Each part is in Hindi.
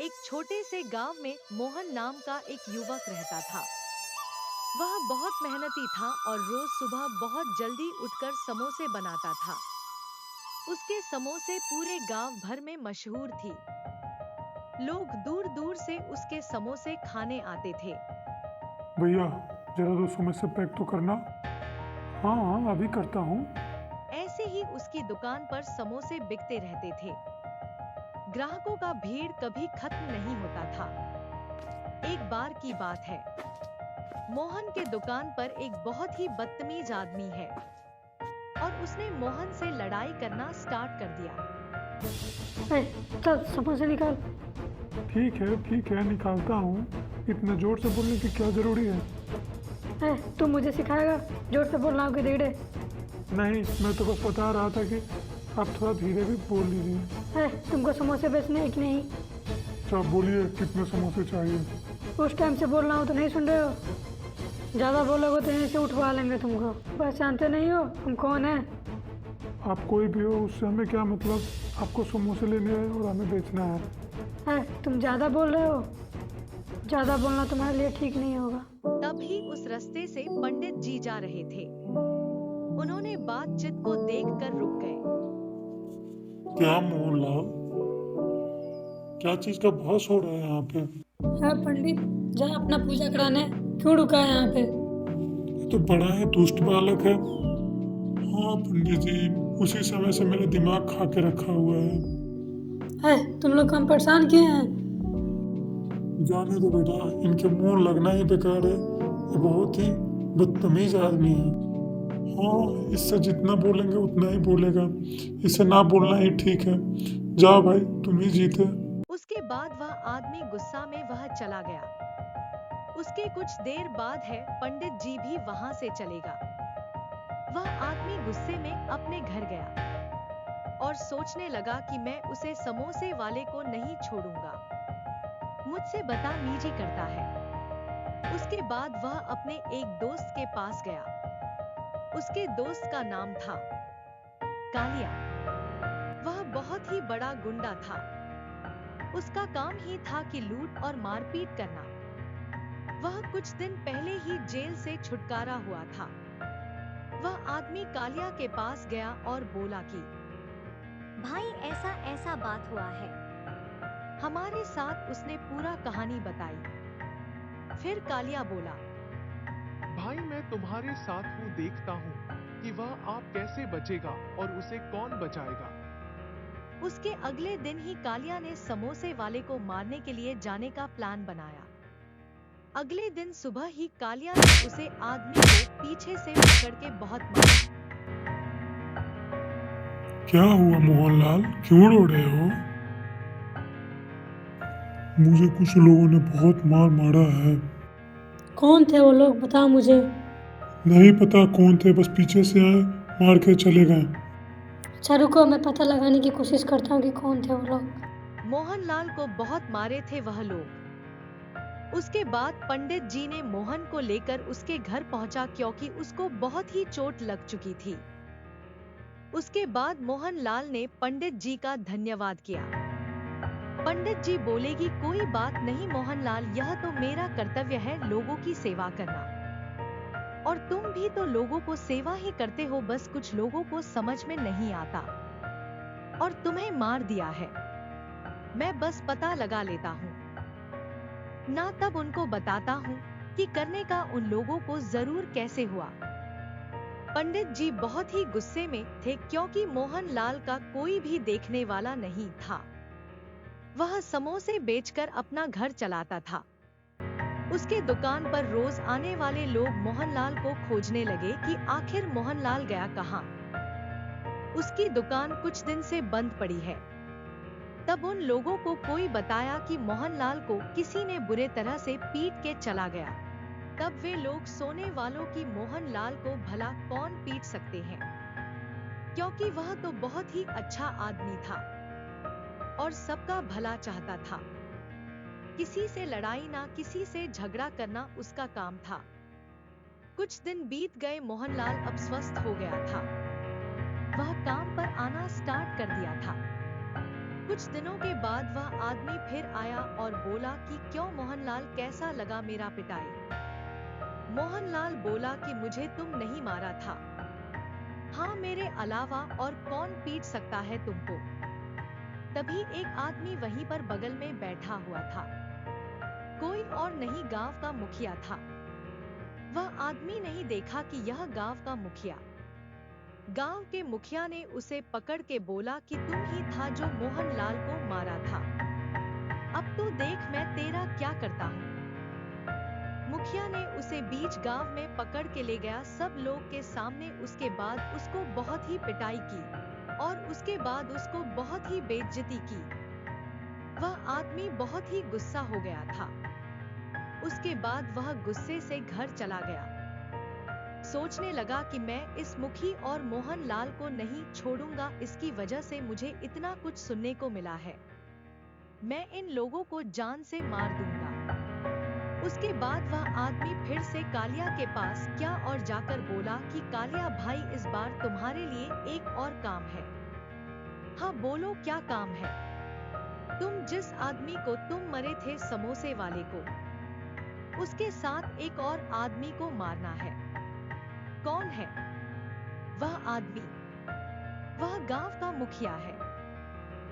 एक छोटे से गांव में मोहन नाम का एक युवक रहता था। वह बहुत मेहनती था और रोज सुबह बहुत जल्दी उठकर समोसे बनाता था। उसके समोसे पूरे गांव भर में मशहूर थी। लोग दूर दूर से उसके समोसे खाने आते थे। भैया, जरा 200 में से पैक तो करना। हाँ हाँ, अभी करता हूँ। ऐसे ही उसकी दुकान पर समोसे बिकते रहते थे। ग्राहकों का भीड़ कभी खत्म नहीं होता था। एक बार की बात है, मोहन के दुकान पर एक बहुत ही बदतमीज आदमी है और उसने मोहन से लड़ाई करना स्टार्ट कर दिया। ए, चल समोसे निकाल। ठीक है, निकालता हूँ। इतना जोर से बोलने की क्या ज़रूरी है? तू मुझे सिखाएगा जोर से बोलना हो कि धीरे? नहीं, मैं तो बस बता रहा था कि आप थोड़ा धीरे भी बोल लीजिए। तुमको समोसे बेचने हैं कि नहीं? अच्छा बोलिए, कितने समोसे चाहिए? उस टाइम से बोलना हो तो नहीं सुन रहे हो? ज़्यादा बोलोगे तो यहीं से उठवा लेंगे तुमको। पहचानते नहीं हो हम कौन है? आप कोई भी हो, उससे हमें क्या मतलब? आपको समोसे लेने हैं और हमें बेचना है। तुम ज़्यादा बोल रहे हो। ज़्यादा बोलना तुम्हारे लिए ठीक नहीं होगा। तभी उस रास्ते से पंडित जी जा रहे थे। उन्होंने बातचीत को देखकर रुक गए। क्या मोहनलाल, क्या चीज़ का बहस हो रहा है यहाँ पे? पंडित, जा अपना पूजा कराने। क्यों रुका है यहाँ पे? तो बड़ा है, दुष्ट बालक है। हाँ पंडित जी, उसी समय से मेरा दिमाग खा के रखा हुआ है। तुम लोग हम परेशान किए हैं। जाने दो बेटा, इनके मुंह लगना ही बेकार है। ये बहुत ही बदतमीज आदमी है। हाँ, इससे जितना बोलेंगे उतना ही बोलेगा। इसे ना बोलना ही ठीक है। जाओ भाई, तुम ही जीते। उसके बाद वह आदमी गुस्सा में वह चला गया। उसके कुछ देर बाद है पंडित जी भी वहां से चलेगा। वह आदमी गुस्से में अपने घर गया और सोचने लगा कि मैं उसे समोसे वाले को नहीं छोड़ूंगा, मुझसे बदतमीजी करता है। उसके बाद वह अपने एक दोस्त के पास गया। उसके दोस्त का नाम था कालिया। वह बहुत ही बड़ा गुंडा था। उसका काम ही था कि लूट और मारपीट करना। वह कुछ दिन पहले ही जेल से छुटकारा हुआ था। वह आदमी कालिया के पास गया और बोला कि भाई ऐसा ऐसा बात हुआ है। हमारे साथ उसने पूरा कहानी बताई। फिर कालिया बोला, भाई मैं तुम्हारे साथ हूँ, देखता हूँ कि वह आप कैसे बचेगा और उसे कौन बचाएगा। उसके अगले दिन ही कालिया ने समोसे वाले को मारने के लिए जाने का प्लान बनाया। अगले दिन सुबह ही कालिया ने उसे आदमी को पीछे से पकड़ के बहुत मारा। क्या हुआ मोहनलाल, क्यों रो रहे हो? मुझे कुछ लोगों ने बहुत मार मारा है। कौन थे वो लोग, बताओ मुझे। नहीं पता कौन थे, बस पीछे से आए, मार के चले गए। अच्छा रुको, मैं पता लगाने की कोशिश करता हूँ कि कौन थे वो लोग। मोहनलाल को बहुत मारे थे वह लोग। उसके बाद पंडित जी ने मोहन को लेकर उसके घर पहुंचा क्योंकि उसको बहुत ही चोट लग चुकी थी। उसके बाद मोहनलाल ने पंडित जी का धन्यवाद किया। पंडित जी बोले कि कोई बात नहीं मोहनलाल, यह तो मेरा कर्तव्य है लोगों की सेवा करना। और तुम भी तो लोगों को सेवा ही करते हो, बस कुछ लोगों को समझ में नहीं आता और तुम्हें मार दिया है। मैं बस पता लगा लेता हूँ ना, तब उनको बताता हूँ कि करने का उन लोगों को जरूर कैसे हुआ। पंडित जी बहुत ही गुस्से में थे क्योंकि मोहनलाल का कोई भी देखने वाला नहीं था। वह समोसे बेचकर अपना घर चलाता था। उसके दुकान पर रोज आने वाले लोग मोहनलाल को खोजने लगे कि आखिर मोहनलाल गया कहाँ। उसकी दुकान कुछ दिन से बंद पड़ी है। तब उन लोगों को कोई बताया कि मोहनलाल को किसी ने बुरे तरह से पीट के चला गया। तब वे लोग सोने वालों की मोहनलाल को भला कौन पीट सकते हैं, क्योंकि वह तो बहुत ही अच्छा आदमी था और सबका भला चाहता था। किसी से लड़ाई ना किसी से झगड़ा करना उसका काम था। कुछ दिन बीत गए, मोहनलाल अब स्वस्थ हो गया था। वह काम पर आना स्टार्ट कर दिया था। कुछ दिनों के बाद वह आदमी फिर आया और बोला कि क्यों मोहनलाल, कैसा लगा मेरा पिटाई? मोहनलाल बोला कि मुझे तुम नहीं मारा था। हाँ, मेरे अलावा और कौन पीट सकता है तुमको? तभी एक आदमी वहीं पर बगल में बैठा हुआ था। कोई और नहीं, गांव का मुखिया था। वह आदमी नहीं देखा कि यह गांव का मुखिया। गांव के मुखिया ने उसे पकड़ के बोला कि तुम ही था जो मोहनलाल को मारा था। अब तो देख मैं तेरा क्या करता हूँ। मुखिया ने उसे बीच गांव में पकड़ के ले गया सब लोग के सामने। उसके बाद उसको बहुत ही पिटाई की और उसके बाद उसको बहुत ही बेइज्जती की। वह आदमी बहुत ही गुस्सा हो गया था। उसके बाद वह गुस्से से घर चला गया। सोचने लगा कि मैं इस मुखी और मोहनलाल को नहीं छोड़ूंगा, इसकी वजह से मुझे इतना कुछ सुनने को मिला है। मैं इन लोगों को जान से मार दूंगा। उसके बाद वह आदमी फिर से कालिया के पास गया और जाकर बोला कि कालिया भाई, इस बार तुम्हारे लिए एक और काम है। हाँ बोलो, क्या काम है? तुम जिस आदमी को तुम मरे थे, समोसे वाले को, उसके साथ एक और आदमी को मारना है। कौन है वह आदमी? वह गांव का मुखिया है।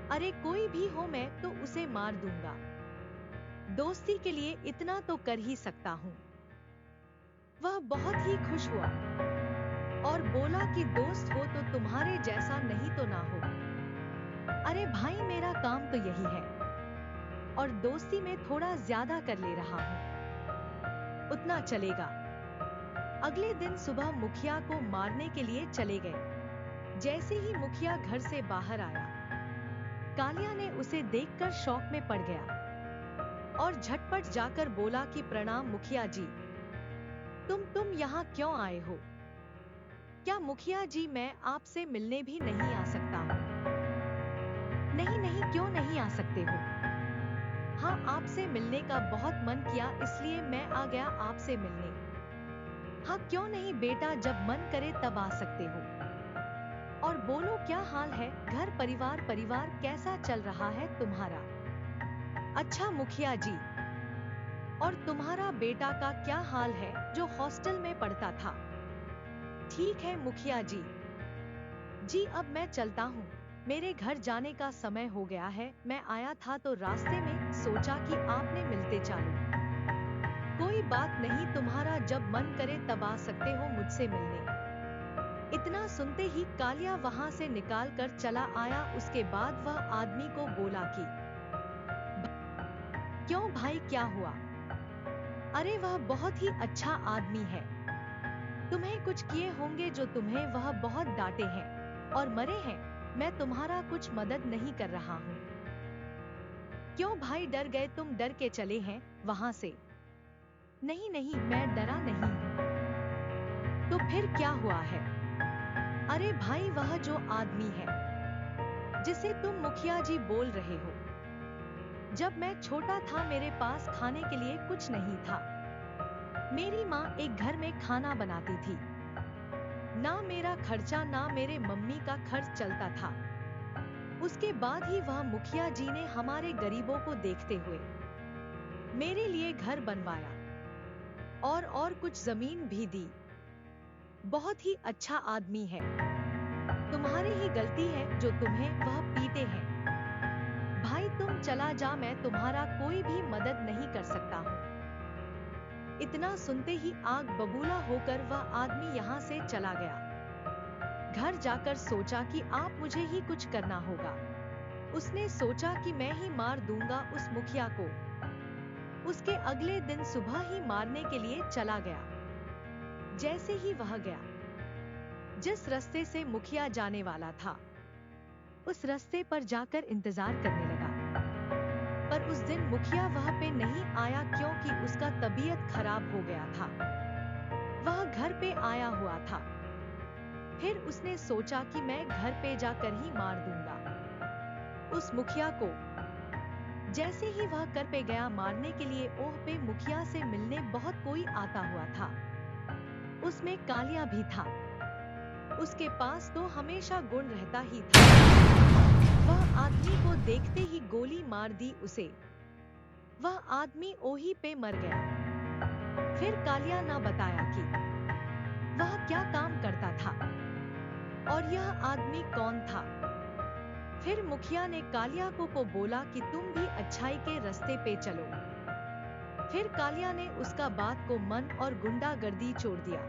अरे कोई भी हो, मैं तो उसे मार दूंगा। दोस्ती के लिए इतना तो कर ही सकता हूँ। वह बहुत ही खुश हुआ और बोला कि दोस्त हो तो तुम्हारे जैसा, नहीं तो ना हो। अरे भाई, मेरा काम तो यही है और दोस्ती में थोड़ा ज्यादा कर ले रहा हूँ, उतना चलेगा। अगले दिन सुबह मुखिया को मारने के लिए चले गए। जैसे ही मुखिया घर से बाहर आया, कालिया ने उसे देखकर शौक में पड़ गया और झटपट जाकर बोला कि प्रणाम मुखिया जी, तुम यहाँ क्यों आए हो? क्या मुखिया जी, मैं आपसे मिलने भी नहीं आ सकता हूँ? नहीं नहीं, क्यों नहीं आ सकते हो? हाँ, आपसे मिलने का बहुत मन किया, इसलिए मैं आ गया आपसे मिलने। हाँ क्यों नहीं बेटा, जब मन करे तब आ सकते हो। और बोलो, क्या हाल है? घर परिवार कैसा चल रहा है तुम्हारा? अच्छा मुखिया जी, और तुम्हारा बेटा का क्या हाल है जो हॉस्टल में पढ़ता था? ठीक है मुखिया जी। जी अब मैं चलता हूँ, मेरे घर जाने का समय हो गया है। मैं आया था तो रास्ते में सोचा कि आपने मिलते चालू। कोई बात नहीं, तुम्हारा जब मन करे तब आ सकते हो मुझसे मिलने। इतना सुनते ही कालिया वहां से निकाल कर चला आया। उसके बाद वह आदमी को बोला कि क्यों भाई, क्या हुआ? अरे वह बहुत ही अच्छा आदमी है। तुम्हें कुछ किए होंगे जो तुम्हें वह बहुत डांटे हैं और मरे हैं। मैं तुम्हारा कुछ मदद नहीं कर रहा हूँ। क्यों भाई, डर गए? तुम डर के चले हैं वहां से? नहीं नहीं, मैं डरा नहीं हूँ। तो फिर क्या हुआ है? अरे भाई, वह जो आदमी है जिसे तुम मुखिया जी बोल रहे हो, जब मैं छोटा था मेरे पास खाने के लिए कुछ नहीं था। मेरी माँ एक घर में खाना बनाती थी। ना मेरा खर्चा ना मेरे मम्मी का खर्च चलता था। उसके बाद ही वह मुखिया जी ने हमारे गरीबों को देखते हुए मेरे लिए घर बनवाया और कुछ जमीन भी दी। बहुत ही अच्छा आदमी है। तुम्हारी ही गलती है जो तुम्हें वह पीटे हैं। भाई तुम चला जा, मैं तुम्हारा कोई भी मदद नहीं कर सकता हूँ। इतना सुनते ही आग बबूला होकर वह आदमी यहाँ से चला गया। घर जाकर सोचा कि आप मुझे ही कुछ करना होगा। उसने सोचा कि मैं ही मार दूंगा उस मुखिया को। उसके अगले दिन सुबह ही मारने के लिए चला गया। जैसे ही वह गया, जिस रास्ते से मुखिया जाने वाला था, उस रास्ते पर जाकर इंतजार करने लगा। पर उस दिन मुखिया वहां पे नहीं आया क्योंकि उसका तबीयत खराब हो गया था। वह घर पे आया हुआ था। फिर उसने सोचा कि मैं घर पे जाकर ही मार दूंगा उस मुखिया को। जैसे ही वह घर पे गया मारने के लिए, ओह पे मुखिया से मिलने बहुत कोई आता हुआ था। उसमें कालिया भी था। उसके पास तो हमेशा गुण रहता ही था। वह आदमी को देखते ही गोली मार दी उसे। वह आदमी ओही पे मर गया। फिर कालिया ने बताया कि वह क्या काम करता था और यह आदमी कौन था। फिर मुखिया ने कालिया को बोला कि तुम भी अच्छाई के रास्ते पे चलो। फिर कालिया ने उसका बात को मन और गुंडागर्दी छोड़ दिया।